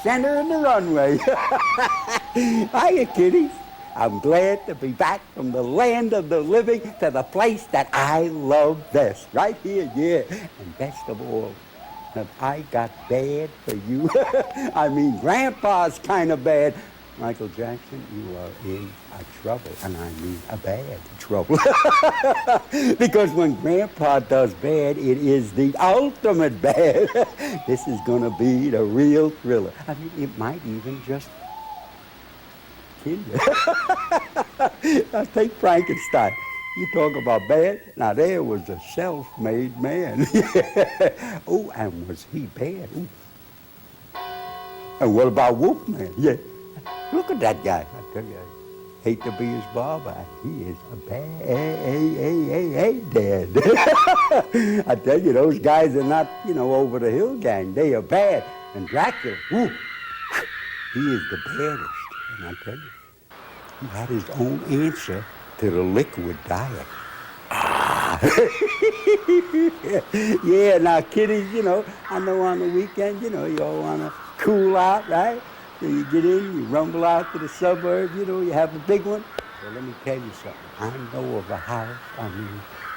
center of the runway. Hiya, kiddies. I'm glad to be back from the land of the living to the place that I love best. Right here, yeah. And best of all, have I got bad for you? I mean, Grandpa's kind of bad. Michael Jackson, you are in a trouble, and I mean a bad trouble. Because when Grandpa does bad, it is the ultimate bad. This is gonna be the real thriller. I mean, it might even just kill you. Now take Frankenstein. You talk about bad? Now there was a self-made man. Oh, and was he bad? Ooh. And what about Wolfman? Yeah. Look at that guy. I tell you, I hate to be his barber. He is a bad dad. I tell you, those guys are not, over the hill gang. They are bad. And Dracula, whoo, he is the baddest. And I tell you, he had his own answer to the liquid diet. Yeah, now kiddies, I know on the weekend, you all want to cool out, right? So you get in, you rumble out to the suburbs, you have a big one. Well, let me tell you something. I know of a house,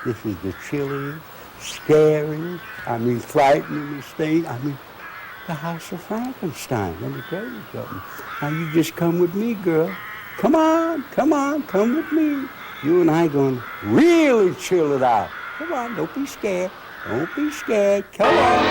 this is the chilliest, scariest, frighteningest thing. The house of Frankenstein. Let me tell you something. Now you just come with me, girl. Come on, come with me. You and I gonna really chill it out. Come on, don't be scared. Don't be scared. Come on.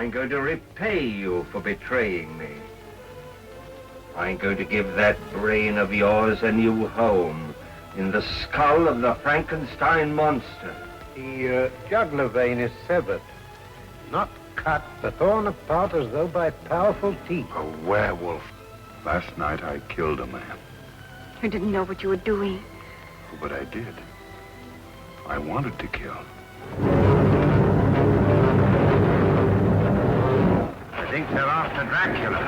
I'm going to repay you for betraying me. I'm going to give that brain of yours a new home in the skull of the Frankenstein monster. The jugular vein is severed, not cut, but torn apart as though by powerful teeth. A werewolf. Last night I killed a man. You didn't know what you were doing. But I did. I wanted to kill. I think they're after Dracula.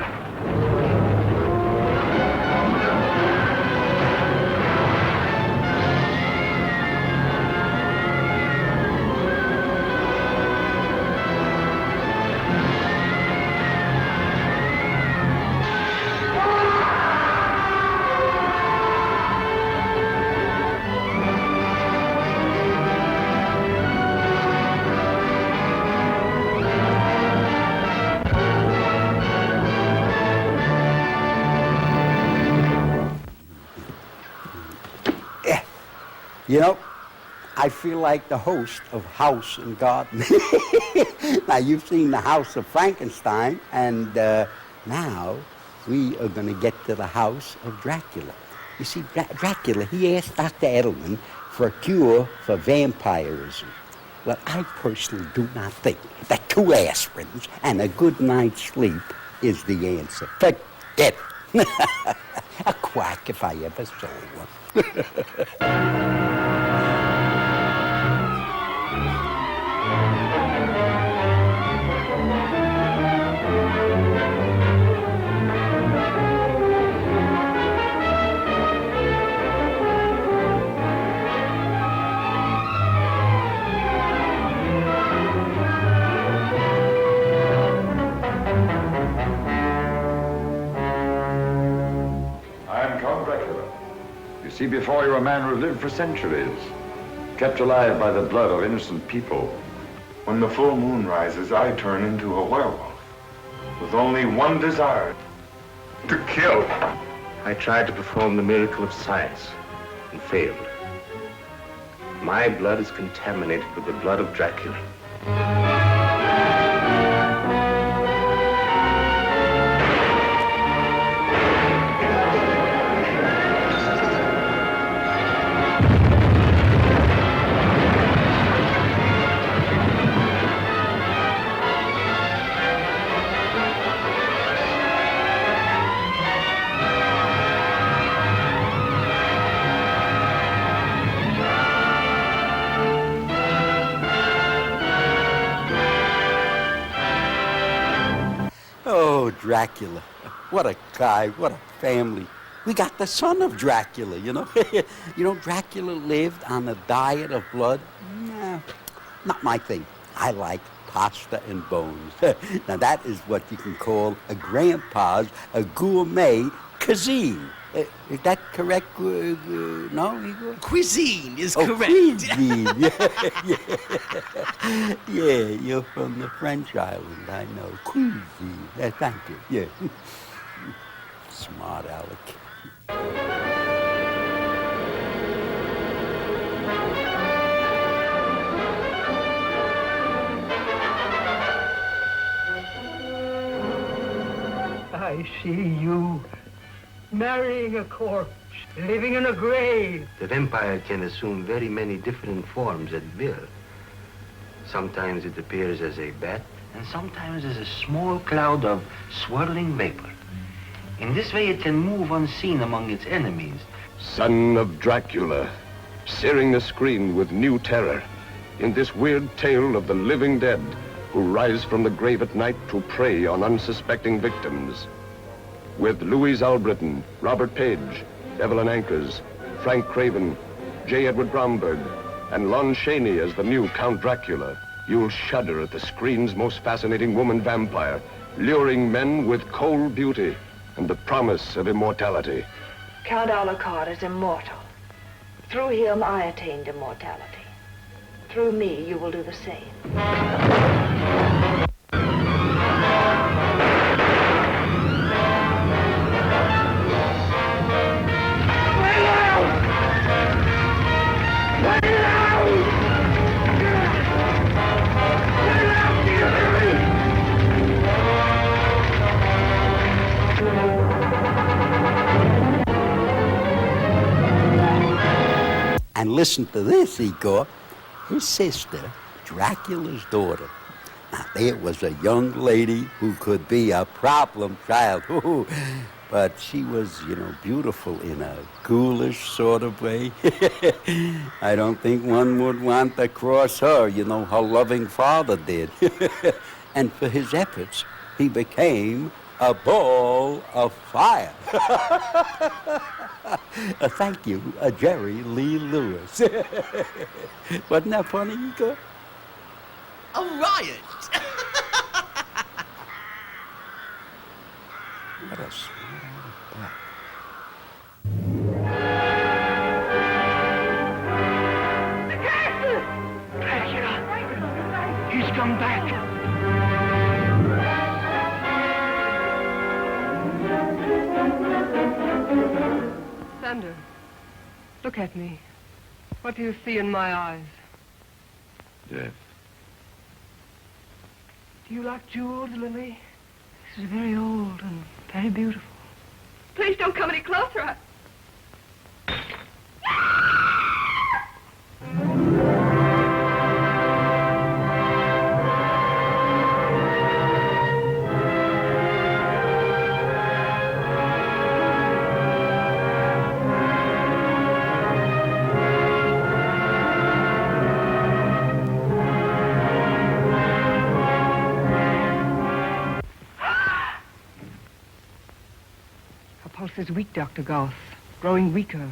I feel like the host of House and Garden. Now, you've seen the House of Frankenstein, and now we are going to get to the House of Dracula. You see, Dracula, he asked Dr. Edelman for a cure for vampirism. Well, I personally do not think that 2 aspirins and a good night's sleep is the answer. Forget it. A quack if I ever saw one. See before you a man who lived for centuries, kept alive by the blood of innocent people. When the full moon rises, I turn into a werewolf, with only one desire, to kill. I tried to perform the miracle of science and failed. My blood is contaminated with the blood of Dracula. Oh, Dracula. What a guy, what a family. We got the son of Dracula, you know. Dracula lived on a diet of blood. Nah, not my thing. I like pasta and bones. Now, that is what you can call a grandpa's, a gourmet cuisine. Is that correct? No, Igor? Cuisine is Oh, correct. cuisine. Yeah, you're from the French island, I know. Cuisine. Thank you. Yeah. Smart Alec. I see you marrying a corpse, living in a grave. The vampire can assume very many different forms at will. Sometimes it appears as a bat, and sometimes as a small cloud of swirling vapor. In this way, it can move unseen among its enemies. Son of Dracula, searing the screen with new terror in this weird tale of the living dead who rise from the grave at night to prey on unsuspecting victims. With Louise Albritton, Robert Page, Evelyn Ankers, Frank Craven, J. Edward Bromberg, and Lon Chaney as the new Count Dracula, you'll shudder at the screen's most fascinating woman vampire, luring men with cold beauty and the promise of immortality. Count Alucard is immortal. Through him, I attained immortality. Through me, you will do the same. And listen to this, Igor. His sister, Dracula's daughter. Now, there was a young lady who could be a problem child. But she was, beautiful in a ghoulish sort of way. I don't think one would want to cross her, her loving father did. And for his efforts, he became a ball of fire. Thank you, Jerry Lee Lewis. Wasn't that funny, Igor? A riot. What a smart butt. Dracula! He's come back. Sander, look at me. What do you see in my eyes? Death. Do you like jewels, Lily? This is very old and very beautiful. Please don't come any closer. Is weak, Dr. Goss. Growing weaker.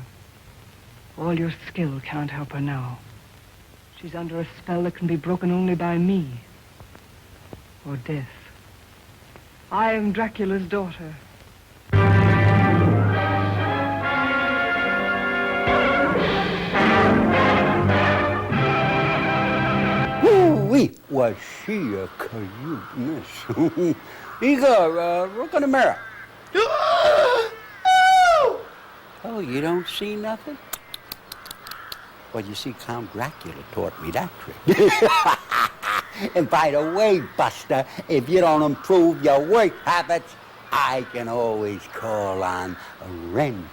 All your skill can't help her now. She's under a spell that can be broken only by me. Or death. I am Dracula's daughter. Woo-wee, was she a cute miss. Igor, look in the mirror. Oh, you don't see nothing? Well, you see, Count Dracula taught me that trick. And by the way, Buster, if you don't improve your work habits, I can always call on Renfield.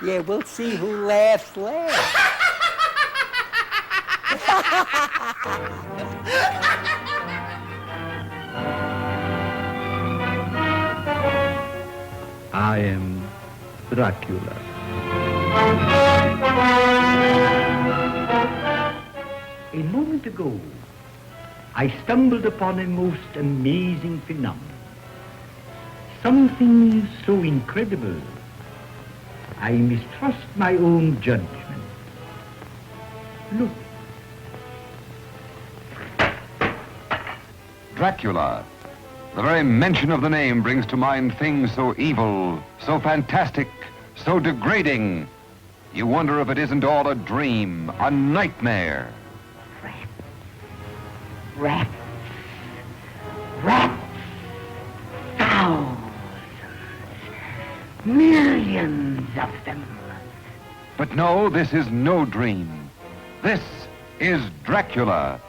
Yeah, we'll see who laughs last. I am Dracula. A moment ago, I stumbled upon a most amazing phenomenon. Something so incredible, I mistrust my own judgment. Look. Dracula. The very mention of the name brings to mind things so evil, so fantastic, so degrading. You wonder if it isn't all a dream, a nightmare. Rats. Rats. Thousands. Millions of them. But no, this is no dream. This is Dracula,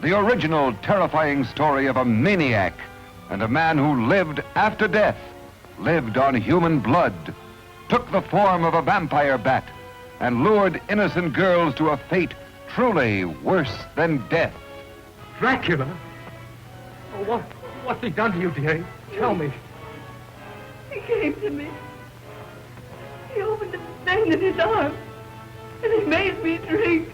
the original terrifying story of a maniac and a man who lived after death, lived on human blood, took the form of a vampire bat, and lured innocent girls to a fate truly worse than death. Dracula? Oh, what's he done to you, dearie? Tell me. He came to me. He opened a vein in his arm, and he made me drink.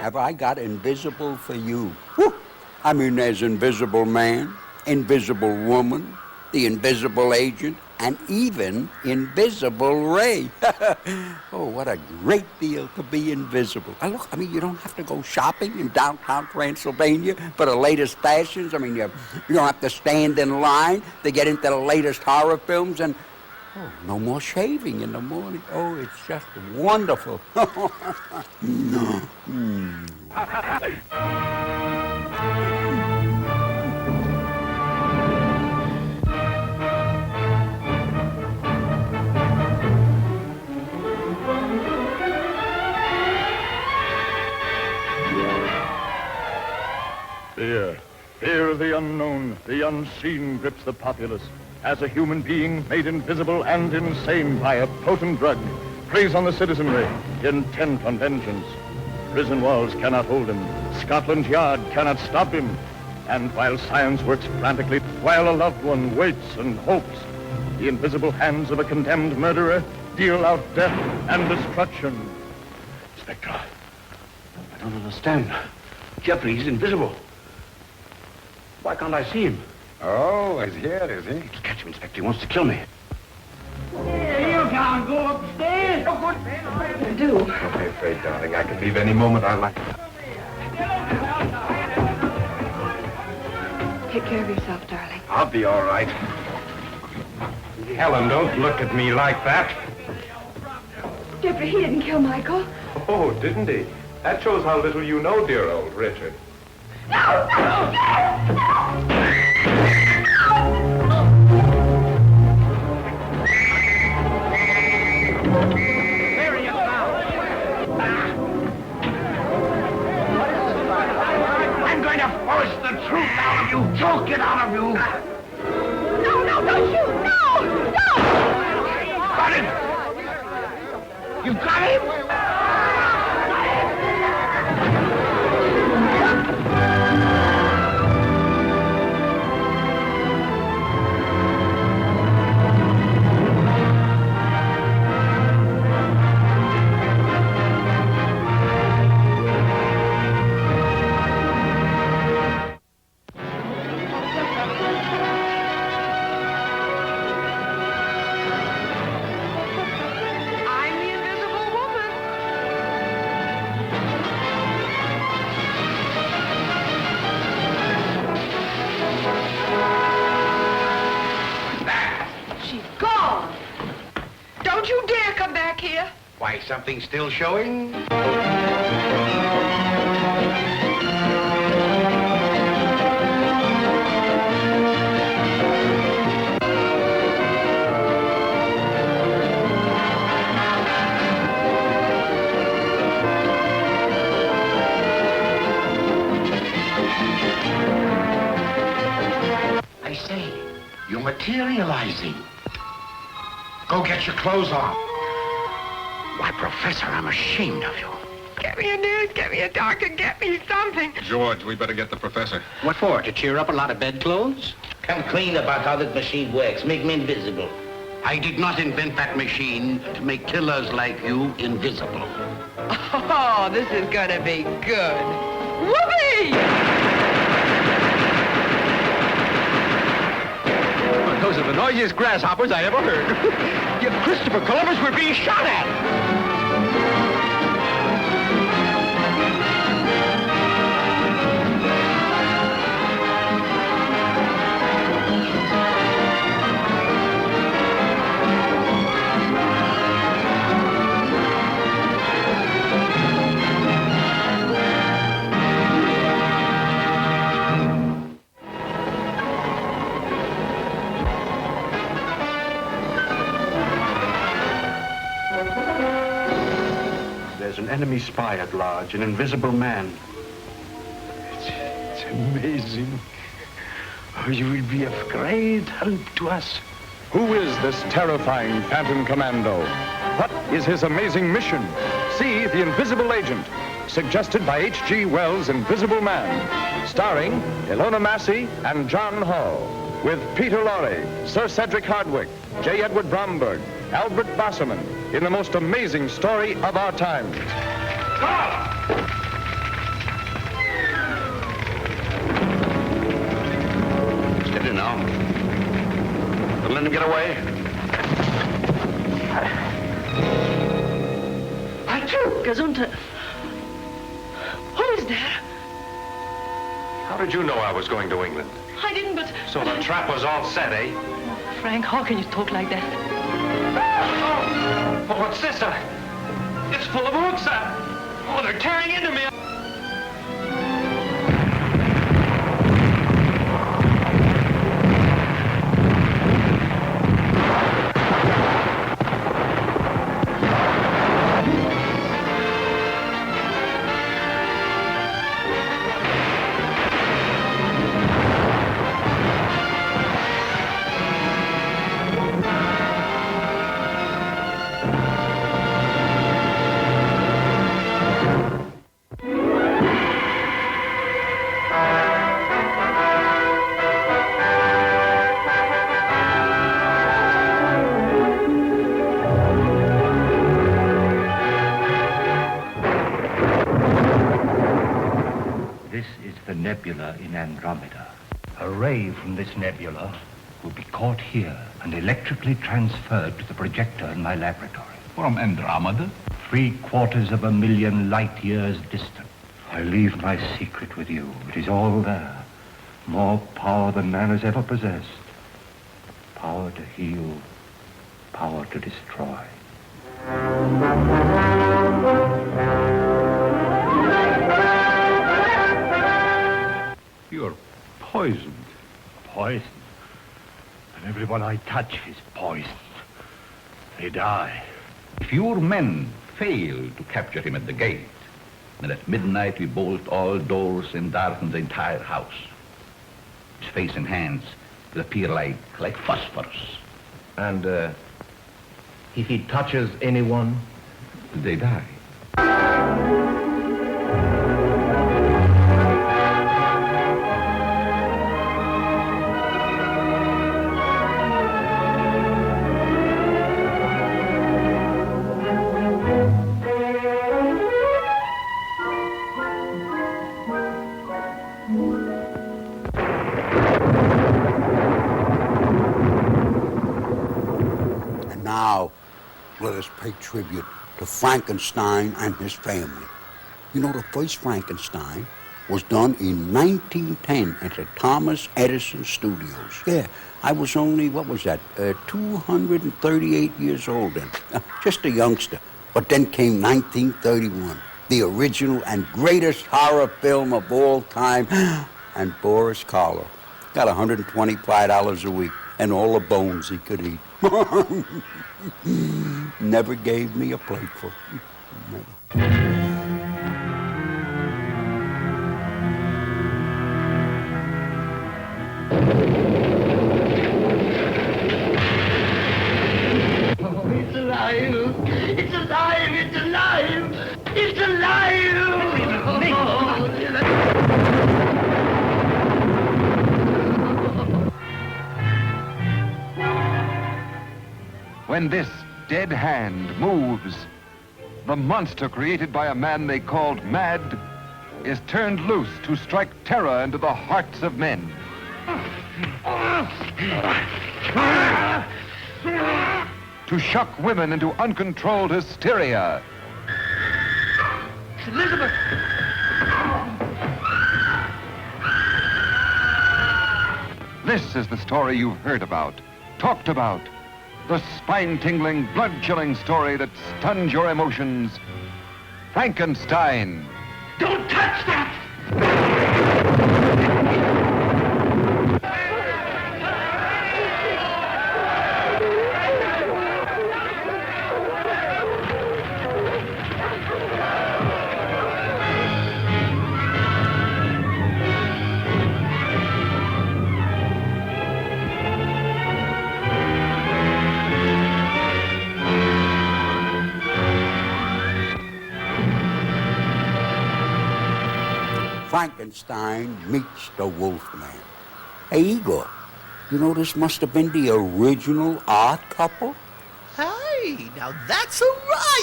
Have I got invisible for you? Whew. I mean, there's Invisible Man, Invisible Woman, the Invisible Agent, and even Invisible Ray. Oh, what a great deal to be invisible. Look, I mean, you don't have to go shopping in downtown Transylvania for the latest fashions. I mean, you don't have to stand in line to get into the latest horror films, and no more shaving in the morning. Oh, it's just wonderful. Fear of the unknown, the unseen grips the populace. As a human being made invisible and insane by a potent drug, preys on the citizenry, intent on vengeance. Prison walls cannot hold him. Scotland Yard cannot stop him. And while science works frantically, while a loved one waits and hopes, the invisible hands of a condemned murderer deal out death and destruction. Inspector, I don't understand. Jeffrey's invisible. Why can't I see him? Oh, he's here, is he? Catch him, Inspector. He wants to kill me. You can't go upstairs. Do. Don't be afraid, darling. I can leave any moment I like. Take care of yourself, darling. I'll be all right. Helen, don't look at me like that. Jeffrey, he didn't kill Michael. Oh, didn't he? That shows how little you know, dear old Richard. No! No! No! I'm going to force the truth out of you, choke it out of you. No, no, don't shoot! No! No! Got him! You got him? Why, something still showing? I say, you're materializing. Go get your clothes on. Why, Professor, I'm ashamed of you. Get me a nurse, get me a doctor, get me something. George, we better get the professor. What for? To cheer up a lot of bedclothes? Come clean about how that machine works. Make me invisible. I did not invent that machine to make killers like you invisible. Oh, this is gonna be good. Whoopee! Well, those are the noisiest grasshoppers I ever heard. Yet Christopher Columbus were being shot at. There's an enemy spy at large, an invisible man. It's amazing. Oh, you will be of great help to us. Who is this terrifying Phantom Commando? What is his amazing mission? See The Invisible Agent, suggested by H.G. Wells' Invisible Man, starring Ilona Massey and John Hall, with Peter Lorre, Sir Cedric Hardwicke, J. Edward Bromberg, Albert Basserman, in the most amazing story of our times. Steady now. Don't let him get away. Gesundheit. What is that? How did you know I was going to England? I didn't, but... So the trap was all set, eh? Frank, how can you talk like that? Oh, what's this? It's full of hooks. Oh, they're tearing into me. Nebula in Andromeda. A ray from this nebula will be caught here and electrically transferred to the projector in my laboratory. From Andromeda? 750,000 light years distant. I leave my secret with you. It is all there. More power than man has ever possessed. Power to heal, power to destroy. You're poisoned. Poisoned? And everyone I touch is poisoned. They die. If your men fail to capture him at the gate, then at midnight we bolt all doors and darken the entire house. His face and hands will appear like phosphorus. And, if he touches anyone, they die. Now, let us pay tribute to Frankenstein and his family. You know, the first Frankenstein was done in 1910 at the Thomas Edison Studios. Yeah, I was only, 238 years old then. Just a youngster. But then came 1931, the original and greatest horror film of all time, and Boris Karloff got $125 a week and all the bones he could eat. Never gave me a plateful. Never. Oh, it's alive! It's alive! It's alive! It's alive! when this dead hand moves, the monster created by a man they called mad is turned loose to strike terror into the hearts of men. To shock women into uncontrolled hysteria. Elizabeth! This is the story you've heard about, talked about. The spine-tingling, blood-chilling story that stuns your emotions. Frankenstein. Don't touch that! Frankenstein meets the Wolfman. Hey, Igor, you know this must have been the original odd couple? Hey, now that's a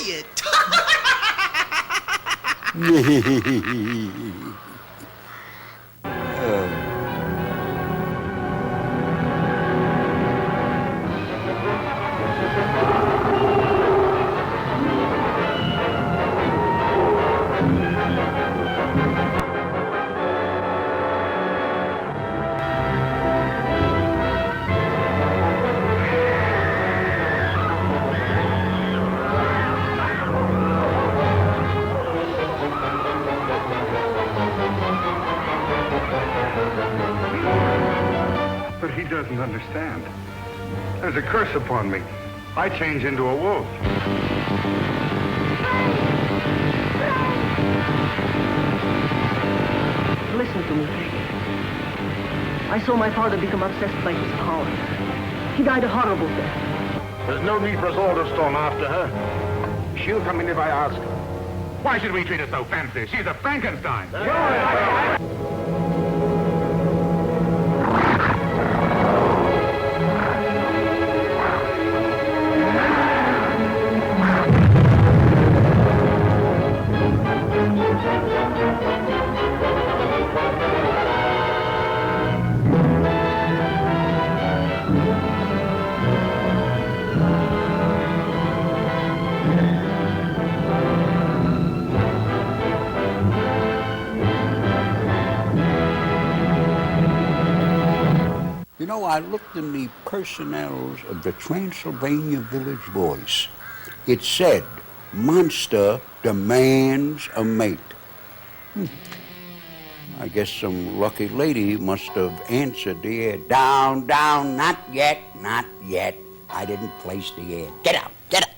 riot! But he doesn't understand. There's a curse upon me. I change into a wolf. Listen to me, Frank. I saw my father become obsessed by his power. He died a horrible death. There's no need for us all to storm after her. She'll come in if I ask. Why should we treat her so fancy? She's a Frankenstein. You know, I looked in the personnels of the Transylvania Village Voice. It said, monster demands a mate. I guess some lucky lady must have answered the ad. Down, down, not yet, not yet. I didn't place the ad. Get out, get out.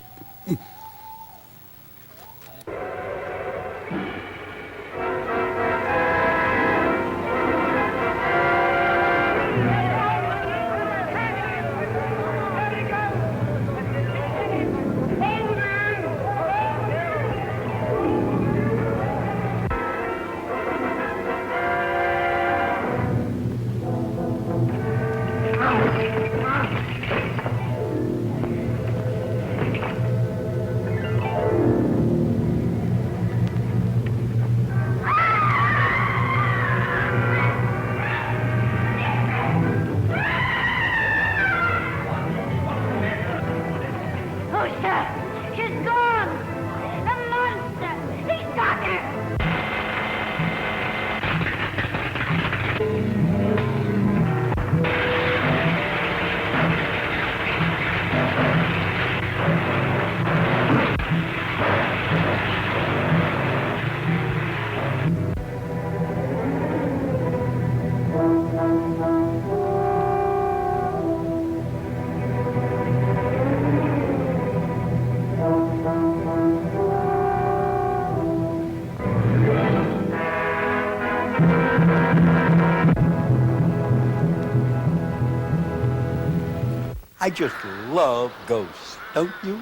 I just love ghosts, don't you?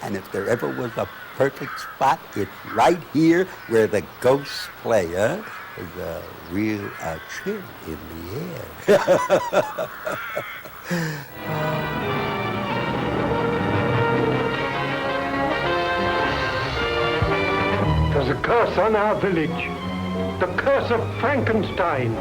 And if there ever was a perfect spot, it's right here where the ghosts play, huh? There's a real chill in the air. a curse on our village. The curse of Frankenstein.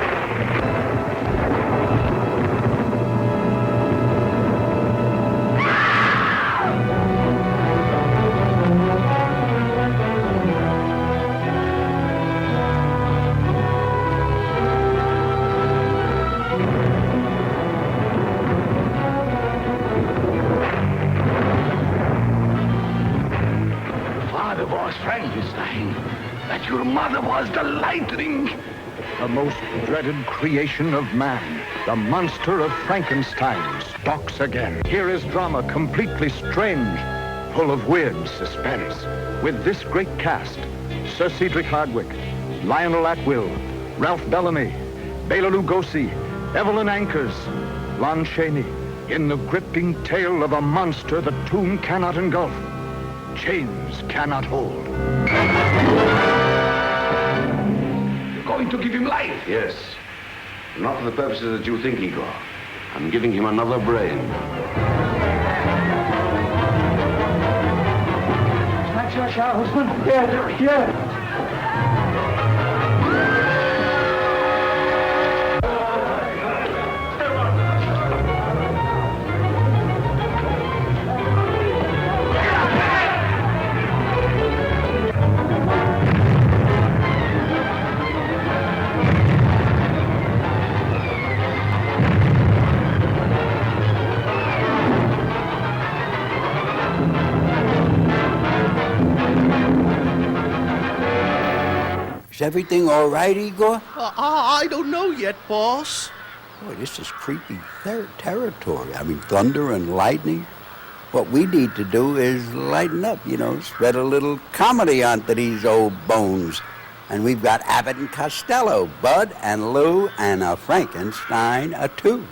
Father was Frankenstein, that your mother was the lightning. The most dreaded creation of man, the monster of Frankenstein, stalks again. Here is drama completely strange, full of weird suspense. With this great cast, Sir Cedric Hardwicke, Lionel Atwill, Ralph Bellamy, Bela Lugosi, Evelyn Ankers, Lon Chaney, in the gripping tale of a monster the tomb cannot engulf, chains cannot hold. You're going to give him life? Yes. Not for the purposes that you think, Igor. I'm giving him another brain. That's your shower, husband? Yeah. Is everything all right, Igor? I don't know yet, boss. Boy, this is creepy territory. I mean, thunder and lightning. What we need to do is lighten up, spread a little comedy onto these old bones. And we've got Abbott and Costello, Bud and Lou, and a Frankenstein, a two.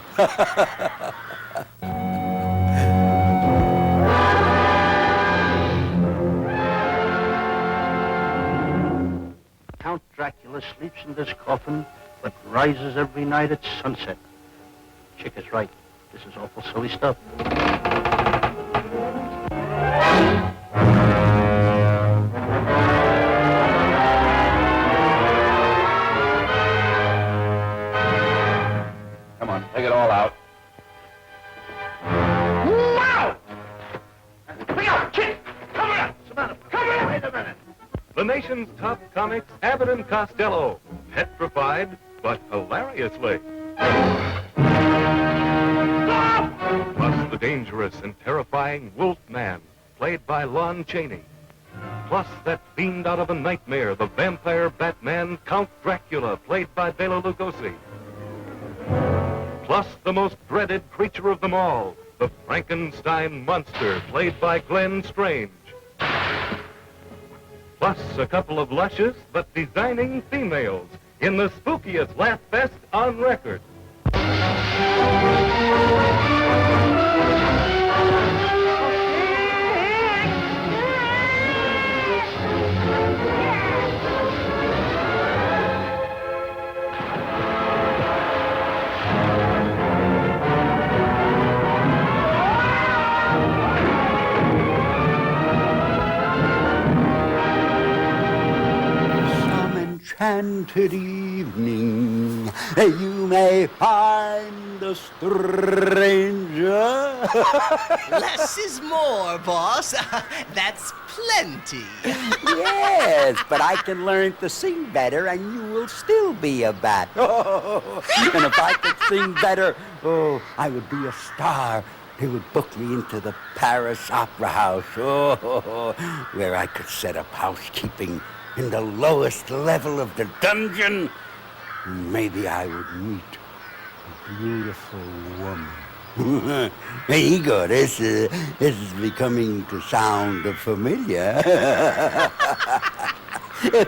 Count Dracula sleeps in this coffin, but rises every night at sunset. Chick is right. This is awful silly stuff. Come on, take it all out. Wow! Look out, Chick! Cover up! What's the matter? Cover up! Wait a minute. The nation's top comics, Abbott and Costello. Petrified, but hilariously. Plus the dangerous and terrifying Wolfman, played by Lon Chaney. Plus that fiend out of a nightmare, the vampire Batman, Count Dracula, played by Bela Lugosi. Plus the most dreaded creature of them all, the Frankenstein monster, played by Glenn Strange. Plus a couple of luscious but designing females in the spookiest laugh fest on record. Enchanted evening, you may find a stranger. Less is more, boss. That's plenty. Yes, but I can learn to sing better and you will still be a bat. And if I could sing better, I would be a star. They would book me into the Paris Opera House, where I could set up housekeeping in the lowest level of the dungeon. Maybe I would meet a beautiful woman. Hey, Igor, this is becoming to sound familiar.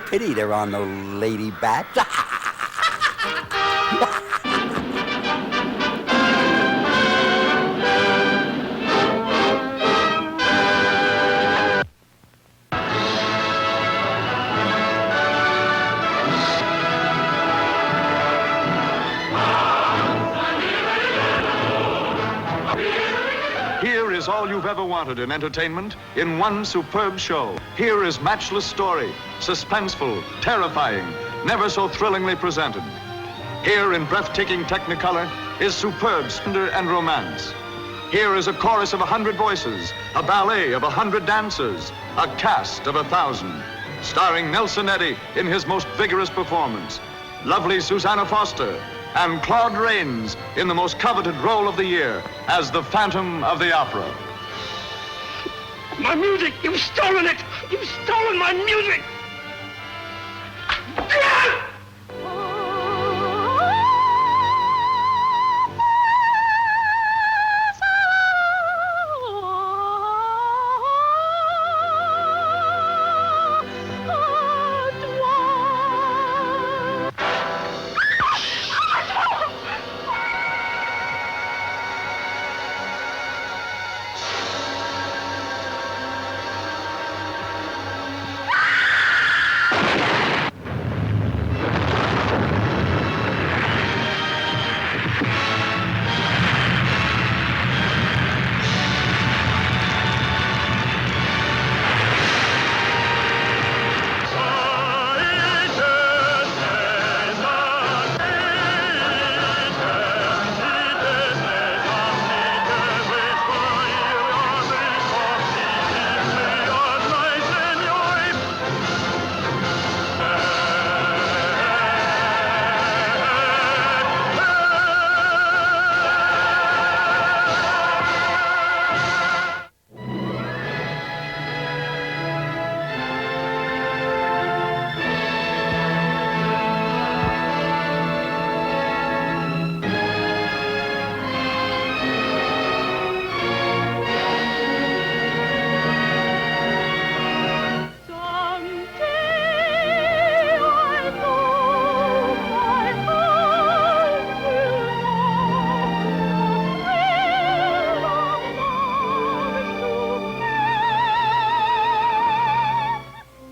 Pity there are no lady bats. Here is all you you've ever wanted in entertainment in one superb show. Here is matchless story, suspenseful, terrifying, never so thrillingly presented. Here in breathtaking technicolor is superb splendor and romance. Here is a chorus of 100 voices, a ballet of 100 dancers, a cast of 1,000. Starring Nelson Eddy in his most vigorous performance, lovely Susanna Foster, and Claude Rains in the most coveted role of the year as the Phantom of the Opera. My music! You've stolen it! You've stolen my music!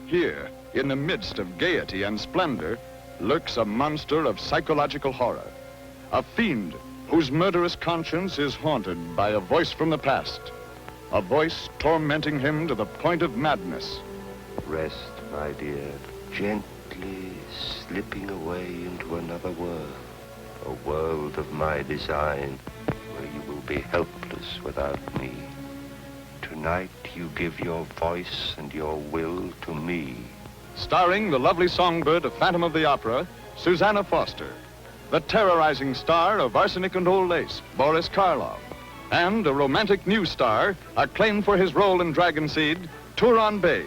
Here, in the midst of gaiety and splendor, lurks a monster of psychological horror. A fiend whose murderous conscience is haunted by a voice from the past. A voice tormenting him to the point of madness. Rest, my dear, gently slipping away into another world. A world of my design, where you will be helpless without me. Tonight you give your voice and your will to me. Starring the lovely songbird of Phantom of the Opera, Susanna Foster. The terrorizing star of Arsenic and Old Lace, Boris Karloff. And a romantic new star, acclaimed for his role in Dragon Seed, Turan Bey.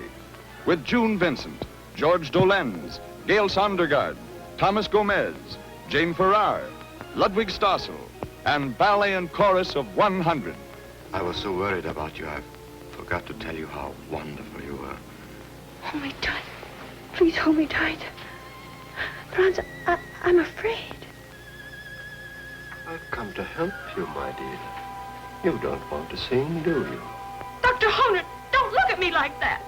With June Vincent, George Dolenz, Gail Sondergaard, Thomas Gomez, Jane Farrar, Ludwig Stossel, and ballet and chorus of 100. I was so worried about you, I forgot to tell you how wonderful you were. Hold me tight. Please hold me tight. Franz, I'm afraid. I've come to help you, my dear. You don't want to sing, do you? Dr. Honer, don't look at me like that.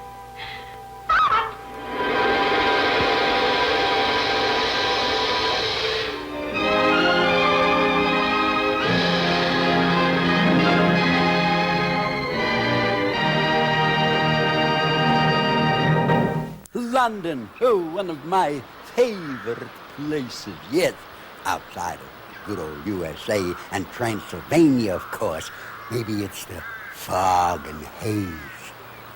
London, oh, one of my favorite places. Yes, outside of good old USA and Transylvania, of course. Maybe it's the fog and haze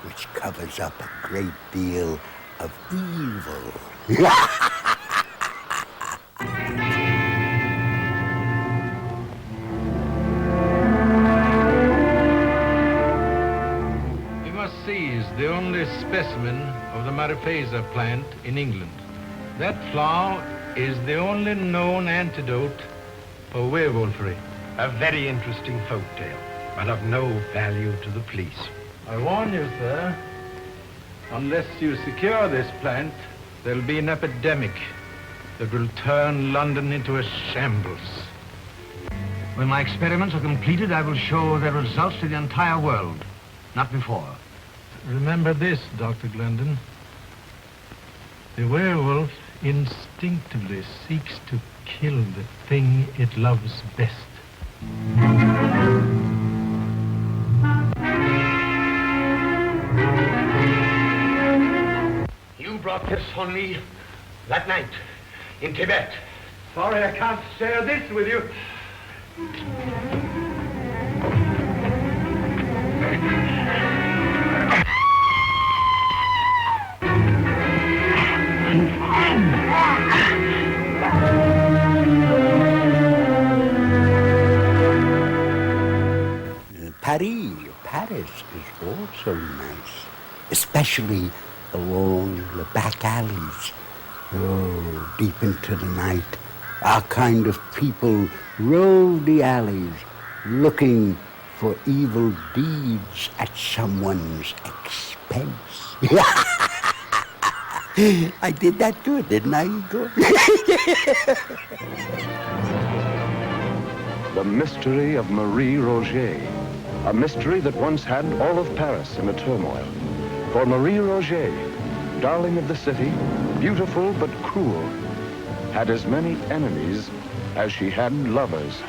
which covers up a great deal of evil. You must seize the only specimen of the Mariposa plant in England. That flower is the only known antidote for werewolfery. A very interesting folk tale, but of no value to the police. I warn you, sir, unless you secure this plant, there'll be an epidemic that will turn London into a shambles. When my experiments are completed, I will show their results to the entire world. Not before. Remember this, Dr. Glendon. The werewolf instinctively seeks to kill the thing it loves best. Yes, only that night in Tibet. Sorry I can't share this with you. Paris is also nice, especially along the back alleys. Oh, deep into the night, our kind of people rove the alleys looking for evil deeds at someone's expense. I did that good, didn't I, Igor? The mystery of Marie Roget. A mystery that once had all of Paris in a turmoil. For Marie Roget, darling of the city, beautiful but cruel, had as many enemies as she had lovers.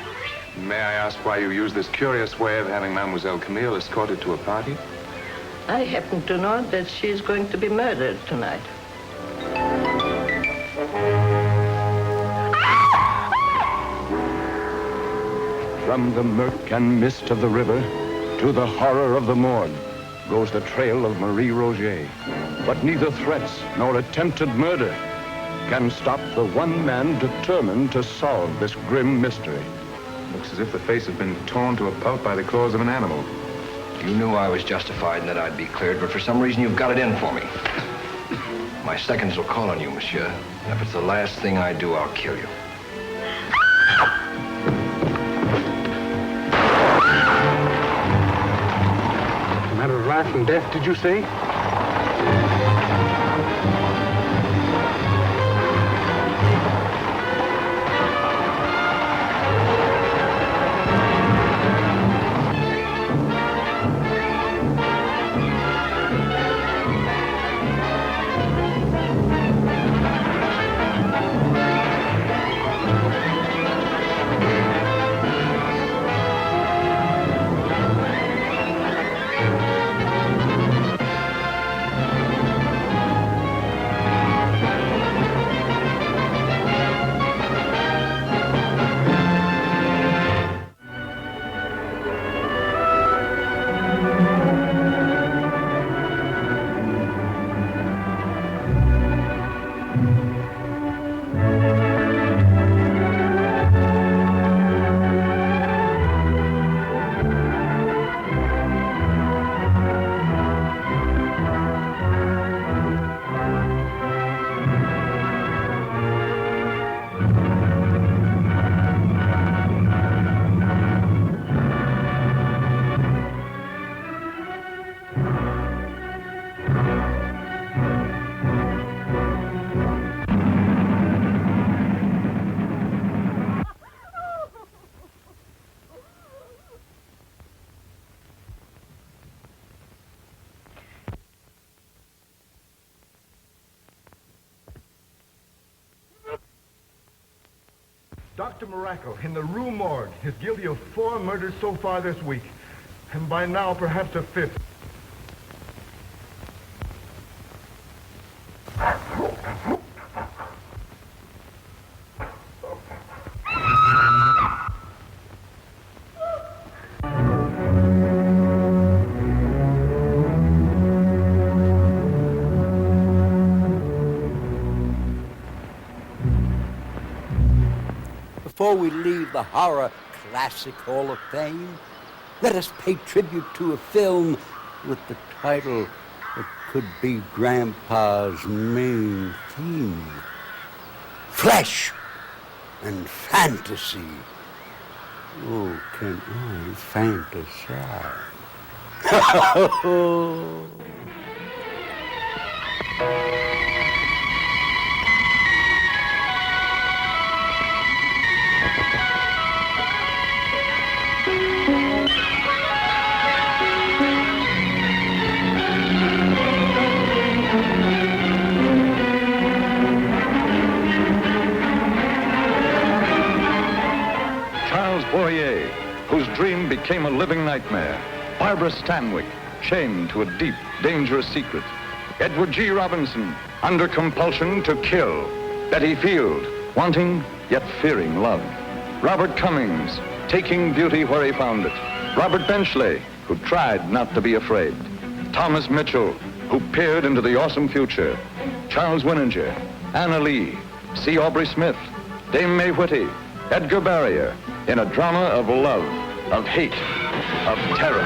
May I ask why you use this curious way of having Mademoiselle Camille escorted to a party? I happen to know that she's going to be murdered tonight. From the murk and mist of the river to the horror of the morgue goes the trail of Marie Roget. But neither threats nor attempted murder can stop the one man determined to solve this grim mystery. Looks as if the face had been torn to a pulp by the claws of an animal. You knew I was justified and that I'd be cleared, but for some reason you've got it in for me. My seconds will call on you, monsieur. And if it's the last thing I do, I'll kill you. A matter of life and death, did you say? Dr. Miracle in the Rue Morgue is guilty of 4 murders so far this week, and by now perhaps a 5th. Before we leave the Horror Classic Hall of Fame, let us pay tribute to a film with the title that could be Grandpa's main theme: Flesh and Fantasy. Oh, can I fantasize? Boyer, whose dream became a living nightmare. Barbara Stanwyck, chained to a deep, dangerous secret. Edward G. Robinson, under compulsion to kill. Betty Field, wanting yet fearing love. Robert Cummings, taking beauty where he found it. Robert Benchley, who tried not to be afraid. Thomas Mitchell, who peered into the awesome future. Charles Winninger, Anna Lee, C. Aubrey Smith, Dame Mae Whitty, Edgar Barrier, in a drama of love, of hate, of terror,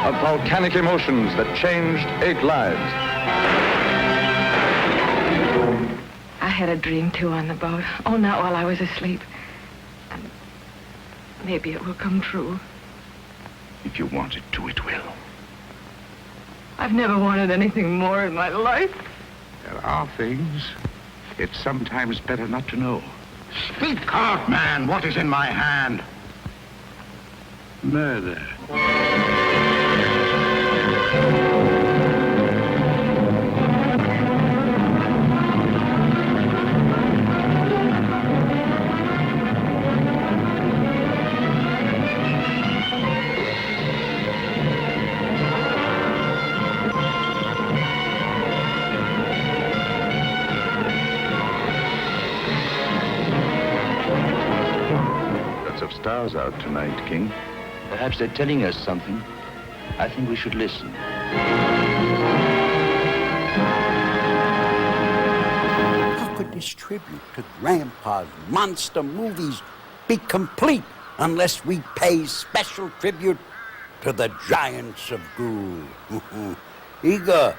of volcanic emotions that changed 8 lives. I had a dream, too, on the boat. Oh, not while I was asleep. Maybe it will come true. If you want it to, it will. I've never wanted anything more in my life. There are things it's sometimes better not to know. Speak out, man. What is in my hand? Murder. Of stars out tonight, King. Perhaps they're telling us something. I think we should listen. How could this tribute to Grandpa's monster movies be complete unless we pay special tribute to the giants of Ghoul? Igor,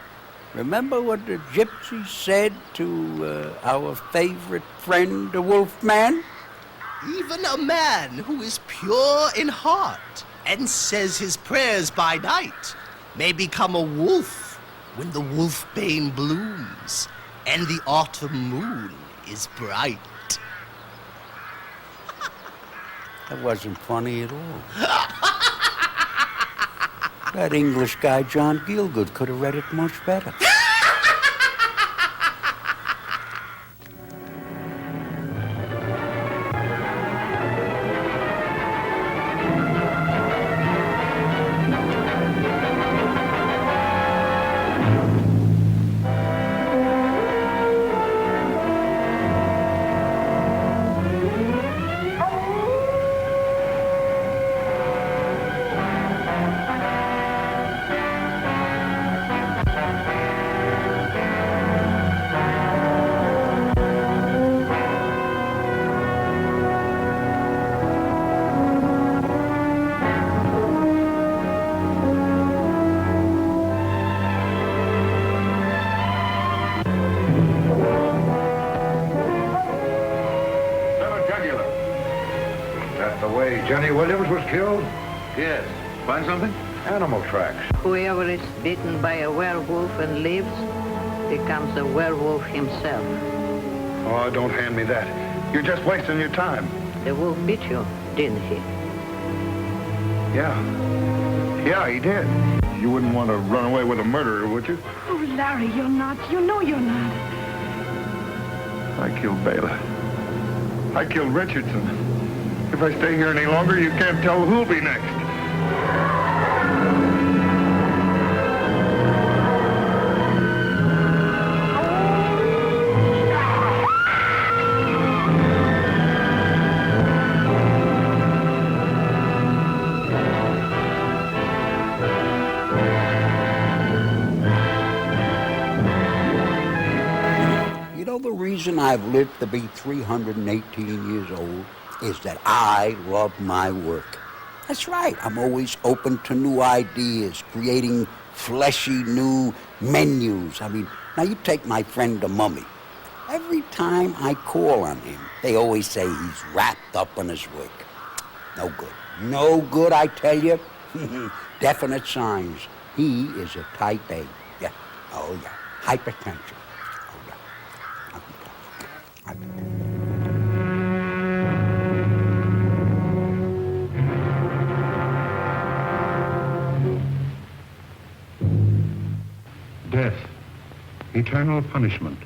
remember what the gypsy said to our favorite friend, the Wolfman? Even a man who is pure in heart and says his prayers by night may become a wolf when the wolfbane blooms and the autumn moon is bright. That wasn't funny at all. That English guy, John Gielgud, could have read it much better. Johnny Williams was killed? Yes. Find something? Animal tracks. Whoever is bitten by a werewolf and lives becomes a werewolf himself. Oh, don't hand me that. You're just wasting your time. The wolf bit you, didn't he? Yeah. Yeah, he did. You wouldn't want to run away with a murderer, would you? Oh, Larry, you're not. You know you're not. I killed Bela. I killed Richardson. If I stay here any longer, you can't tell who'll be next. You know, the reason I've lived to be 318 years old is that I love my work. That's right, I'm always open to new ideas, creating fleshy new menus. I mean, now you take my friend the Mummy. Every time I call on him, they always say he's wrapped up in his work. No good. No good, I tell you. Definite signs. He is a type A. Yeah. Oh, yeah. Hypertension. Oh, yeah. Hypertension. Death, eternal punishment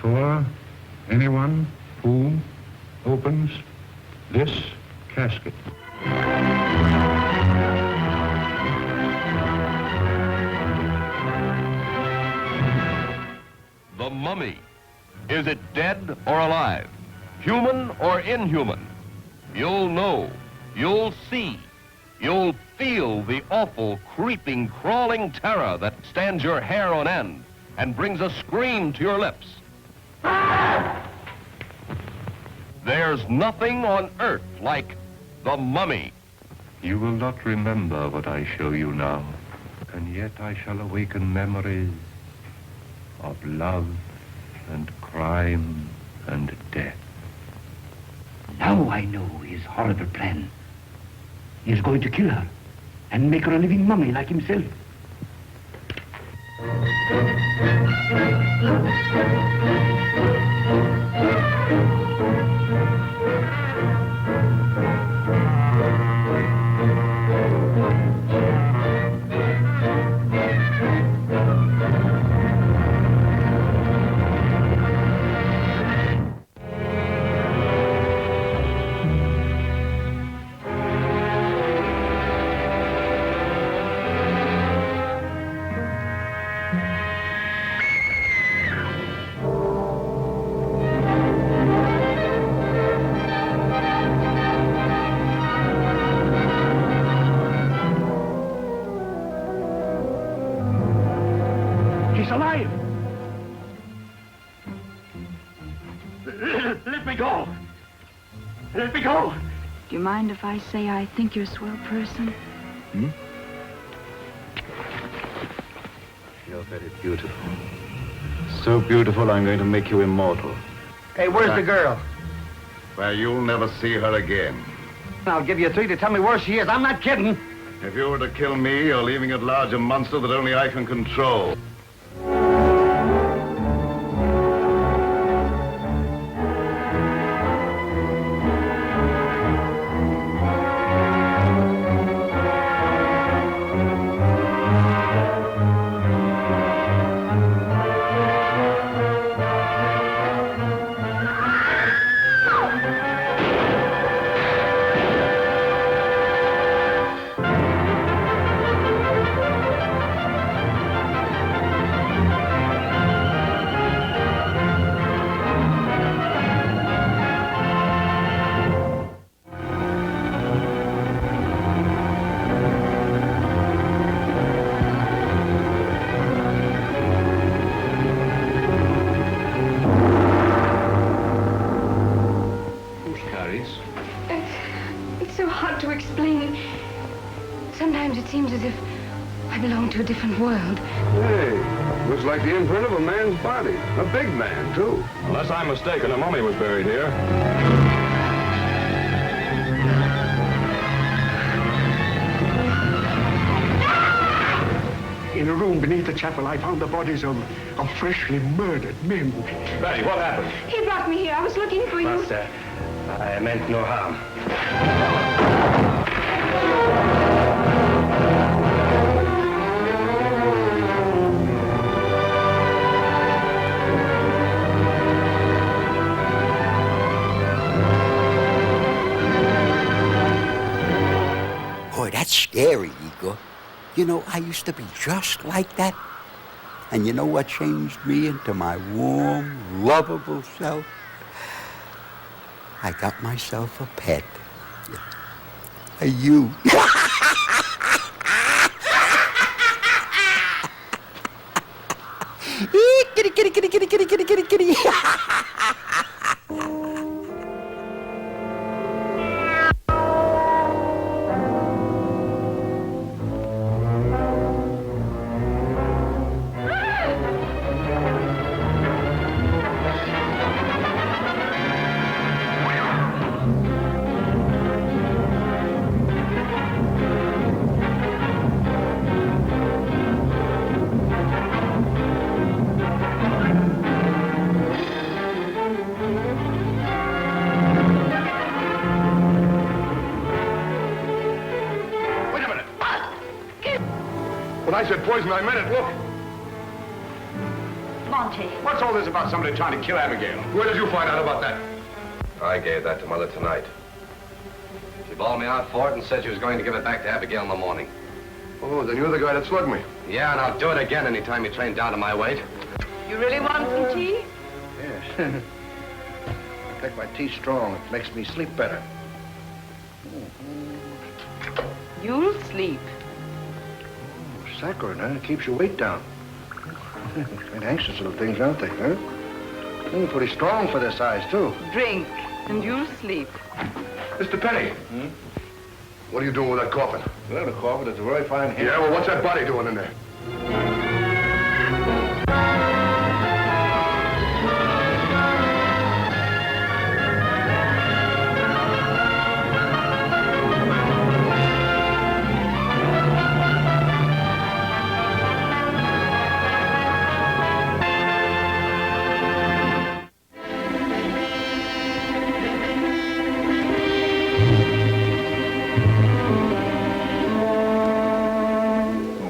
for anyone who opens this casket. The mummy. Is it dead or alive? Human or inhuman? You'll know. You'll see. You'll feel the awful, creeping, crawling terror that stands your hair on end and brings a scream to your lips. There's nothing on earth like the mummy. You will not remember what I show you now, and yet I shall awaken memories of love and crime and death. Now I know his horrible plan. He is going to kill her and make her a living mummy like himself. He's alive! Let me go! Let me go! Do you mind if I say I think you're a swell person? You're very beautiful. So beautiful, I'm going to make you immortal. Hey, where's the girl? Well, you'll never see her again. I'll give you 3 to tell me where she is. I'm not kidding. If you were to kill me, you're leaving at large a monster that only I can control. It's so hard to explain. Sometimes it seems as if I belong to a different world. Hey, looks like the imprint of a man's body. A big man, too. Unless I'm mistaken, a mummy was buried here. In a room beneath the chapel, I found the bodies of freshly murdered men. Betty, what happened? He brought me here. I was looking for you. Master, I meant no harm. Boy, that's scary, Igor. You know, I used to be just like that. And you know what changed me into my warm, lovable self? I got myself a pet. A you. Kitty, kitty, kitty, kitty, kitty, kitty, kitty, kitty. When I said poison, I meant it. Look. Monty. What's all this about somebody trying to kill Abigail? Where did you find out about that? I gave that to Mother tonight. She bawled me out for it and said she was going to give it back to Abigail in the morning. Oh, then you're the guy that slugged me. Yeah, and I'll do it again anytime you train down to my weight. You really want some tea? Yes. I take my tea strong. It makes me sleep better. You'll sleep. Saccharine, huh? It keeps your weight down. And anxious little things, aren't they, huh? Pretty strong for their size, too. Drink, and you'll sleep. Mr. Penny. What are you doing with that coffin? Well, the coffin is a very fine hand. Yeah, well, what's that body doing in there?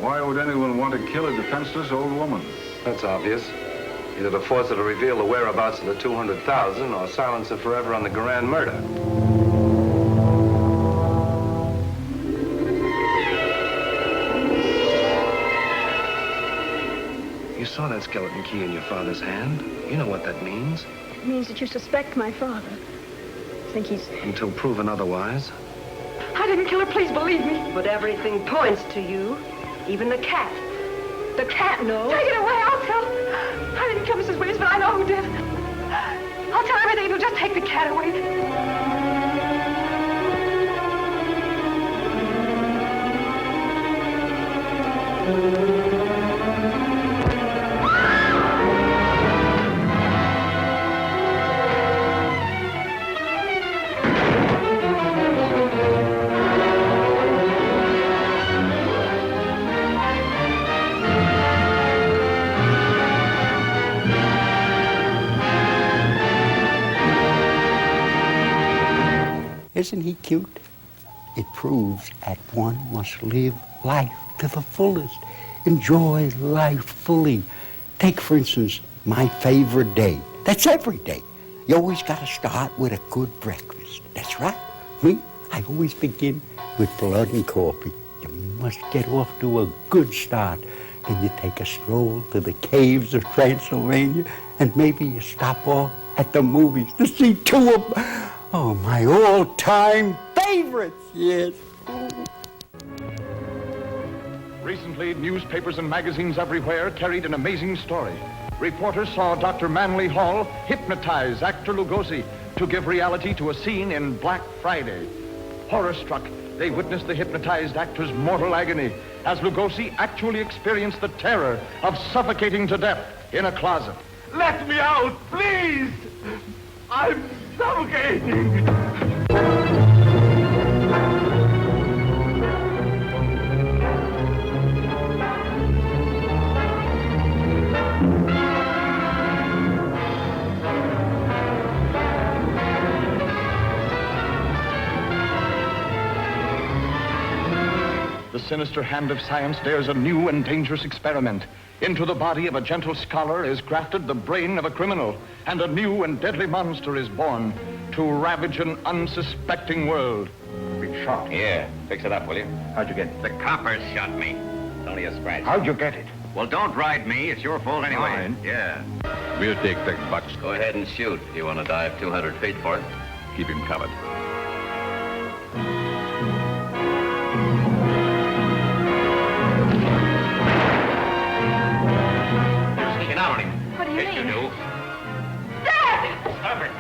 Why would anyone want to kill a defenseless old woman? That's obvious. Either to force her to reveal the whereabouts of the 200,000 or silence her forever on the grand murder. You saw that skeleton key in your father's hand. You know what that means. It means that you suspect my father. Think he's... Until proven otherwise. I didn't kill her, please believe me. But everything points to you. Even the cat. The cat knows. Take it away, I'll tell. I didn't kill Mrs. Williams, but I know who did. I'll tell everything if you'll just take the cat away. Isn't he cute? It proves that one must live life to the fullest. Enjoy life fully. Take, for instance, my favorite day. That's every day. You always got to start with a good breakfast. That's right. Me, I always begin with blood and coffee. You must get off to a good start. Then you take a stroll to the caves of Transylvania, and maybe you stop off at the movies to see two of my all-time favorites, yes. Recently, newspapers and magazines everywhere carried an amazing story. Reporters saw Dr. Manly Hall hypnotize actor Lugosi to give reality to a scene in Black Friday. Horror-struck, they witnessed the hypnotized actor's mortal agony as Lugosi actually experienced the terror of suffocating to death in a closet. Let me out, please! I'm suffocating! The sinister hand of science dares a new and dangerous experiment. Into the body of a gentle scholar is grafted the brain of a criminal, and a new and deadly monster is born to ravage an unsuspecting world. Been shot? Yeah. Fix it up, will you? How'd you get it? The coppers shot me. It's only a scratch. How'd you get it? Well, don't ride me. It's your fault anyway. Mine? Yeah. We'll take the bucks. Go ahead and shoot. You want to dive 200 feet for it? Keep him covered. Get out on him. What do you Yes, mean? you do. Dad! Stop it.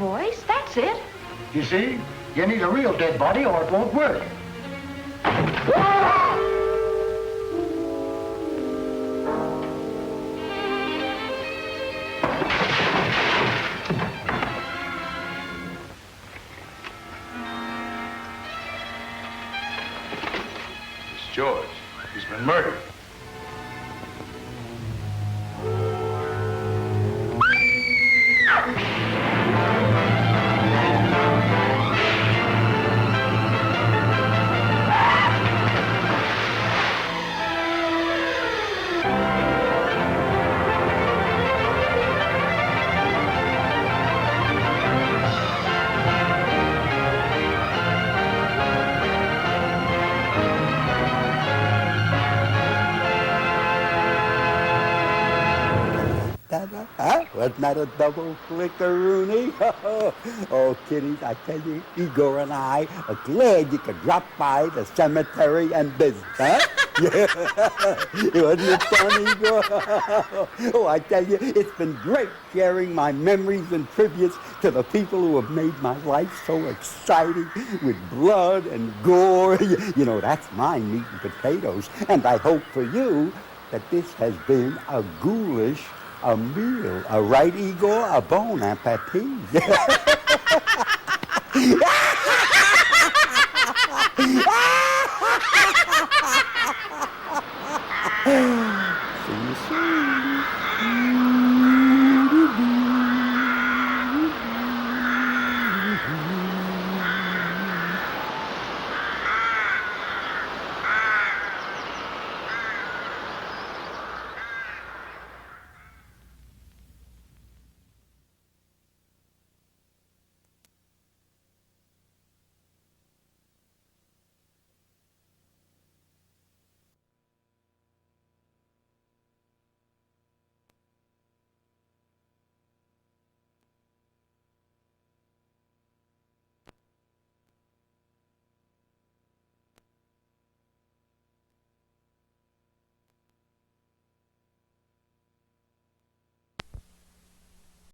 voice. That's it. You see, you need a real dead body or it won't work. It's George. He's been murdered. Huh? Wasn't that a double flickeroony? Oh, kiddies, I tell you, Igor and I are glad you could drop by the cemetery and visit, huh? Yeah. Wasn't it fun, Igor? Oh, I tell you, it's been great sharing my memories and tributes to the people who have made my life so exciting with blood and gore. You know, that's my meat and potatoes. And I hope for you that this has been a ghoulish a meal. A right, Igor? A bon appetit.